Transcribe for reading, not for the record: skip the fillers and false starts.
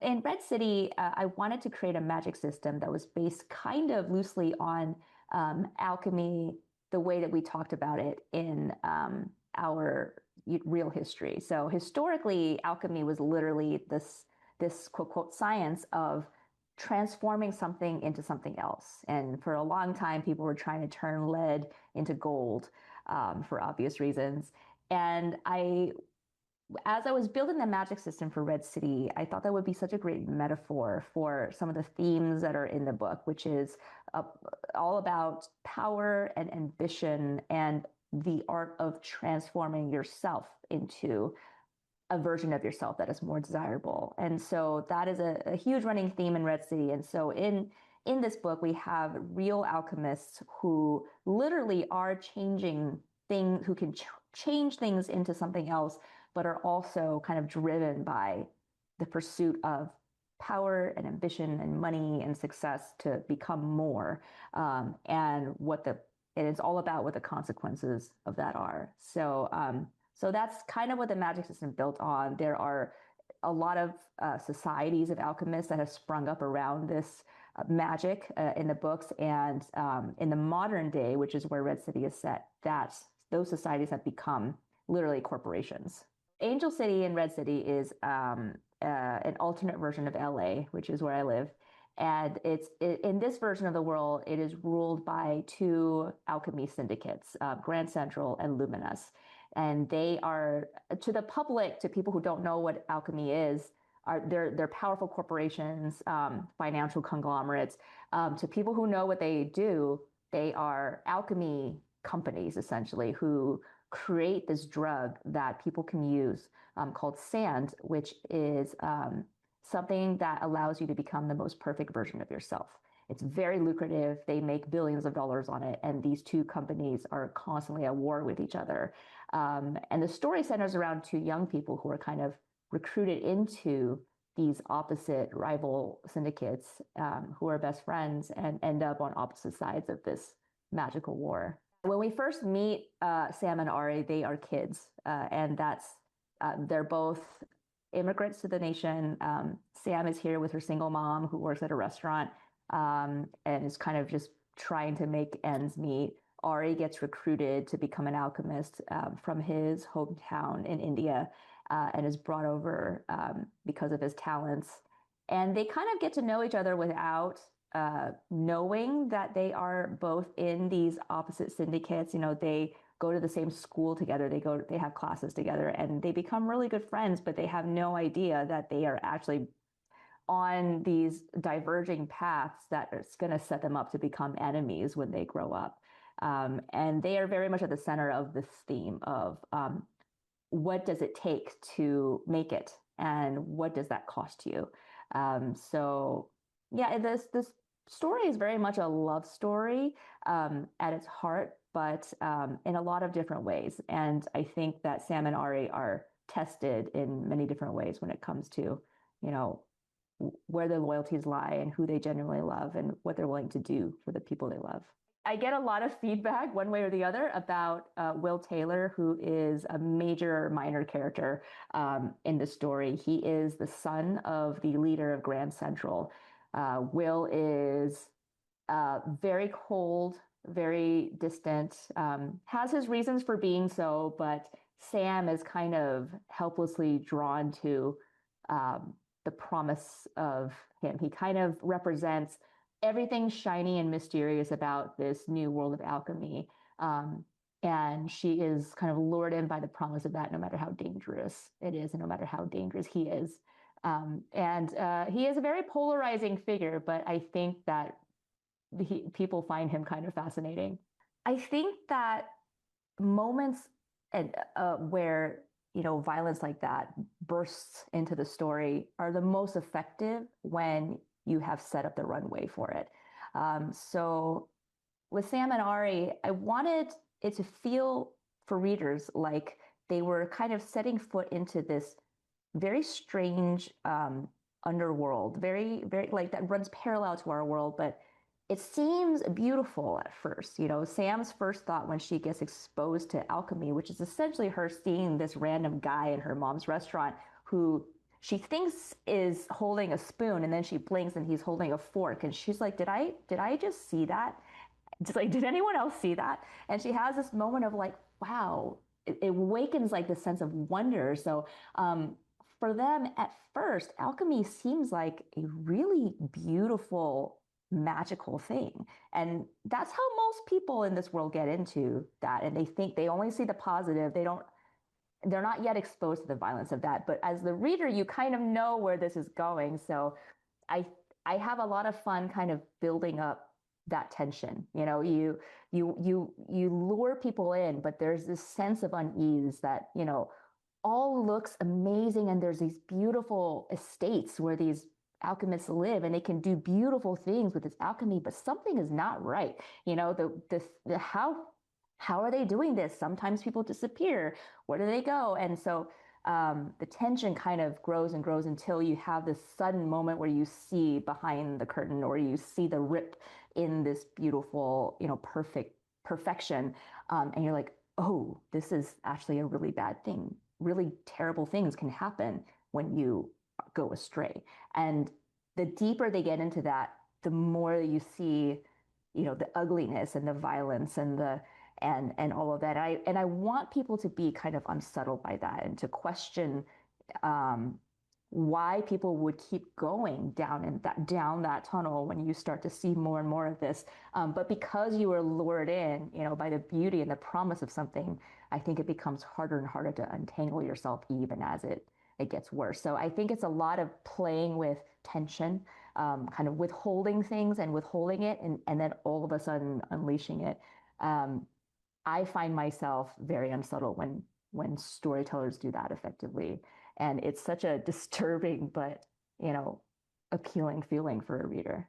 In Red City, I wanted to create a magic system that was based kind of loosely on alchemy, the way that we talked about it in our real history. So historically, alchemy was literally this quote, quote science of transforming something into something else. And for a long time, people were trying to turn lead into gold for obvious reasons. And as I was building the magic system for Red City, I thought that would be such a great metaphor for some of the themes that are in the book, which is uh, all about power and ambition and the art of transforming yourself into a version of yourself that is more desirable. And so that is a huge running theme in Red City. And so in this book, we have real alchemists who literally are changing things, who can change things into something else, but are also kind of driven by the pursuit of power and ambition and money and success to become more, and it's all about what the consequences of that are. So that's kind of what the magic system built on. There are a lot of societies of alchemists that have sprung up around this magic in the books, and in the modern day, which is where Red City is set, those societies have become literally corporations. Angel City and Red City is an alternate version of LA, which is where I live. And in this version of the world, it is ruled by two alchemy syndicates, Grand Central and Luminous. And they are, to the public, to people who don't know what alchemy is, they're powerful corporations, financial conglomerates. To people who know what they do, they are alchemy companies, essentially, who create this drug that people can use, called sand, which is something that allows you to become the most perfect version of yourself. It's very lucrative. They make billions of dollars on it. And these two companies are constantly at war with each other. And the story centers around two young people who are kind of recruited into these opposite rival syndicates, who are best friends and end up on opposite sides of this magical war. When we first meet Sam and Ari, they are kids, and they're both immigrants to the nation. Sam is here with her single mom who works at a restaurant, and is kind of just trying to make ends meet. Ari gets recruited to become an alchemist from his hometown in India, and is brought over because of his talents. And they kind of get to know each other without knowing that they are both in these opposite syndicates. They go to the same school together. They have classes together, and they become really good friends, but they have no idea that they are actually on these diverging paths that is going to set them up to become enemies when they grow up. And they are very much at the center of this theme of what does it take to make it, and what does that cost you? So yeah, this story is very much a love story at its heart, but in a lot of different ways. And I think that Sam and Ari are tested in many different ways when it comes to, where their loyalties lie and who they genuinely love and what they're willing to do for the people they love. I get a lot of feedback one way or the other about Will Taylor, who is a major minor character in the story. He is the son of the leader of Grand Central. Will is very cold, very distant, has his reasons for being so, but Sam is kind of helplessly drawn to the promise of him. He kind of represents everything shiny and mysterious about this new world of alchemy. And she is kind of lured in by the promise of that, no matter how dangerous it is and no matter how dangerous he is. And he is a very polarizing figure, but I think that people find him kind of fascinating. I think that moments where violence like that bursts into the story are the most effective when you have set up the runway for it. So with Sam and Ari, I wanted it to feel for readers like they were kind of setting foot into this very strange underworld, very, very like that runs parallel to our world, but it seems beautiful at first. Sam's first thought when she gets exposed to alchemy, which is essentially her seeing this random guy in her mom's restaurant who she thinks is holding a spoon, and then she blinks and he's holding a fork, and she's like, did I just see that? Just like, did anyone else see that? And she has this moment of like, wow, it awakens like the sense of wonder. So for them at first, alchemy seems like a really beautiful, magical thing. And that's how most people in this world get into that. And they think they only see the positive. They're not yet exposed to the violence of that. But as the reader, you kind of know where this is going. So I I have a lot of fun kind of building up that tension. You lure people in, but there's this sense of unease that, all looks amazing, and there's these beautiful estates where these alchemists live, and they can do beautiful things with this alchemy, but something is not right. The how are they doing this? Sometimes people disappear. Where do they go? And so the tension kind of grows and grows until you have this sudden moment where you see behind the curtain, or you see the rip in this beautiful, perfection. And you're like, oh, this is actually a really bad thing. Really terrible things can happen when you go astray. And the deeper they get into that, the more you see, the ugliness and the violence and all of that. I want people to be kind of unsettled by that, and to question um, why people would keep going down that tunnel when you start to see more and more of this. But because you were lured in, by the beauty and the promise of something, I think it becomes harder and harder to untangle yourself even as it gets worse. So I think it's a lot of playing with tension, kind of withholding things and withholding it, and then all of a sudden unleashing it. Um, I find myself very unsettled when storytellers do that effectively. And it's such a disturbing but, you know, appealing feeling for a reader.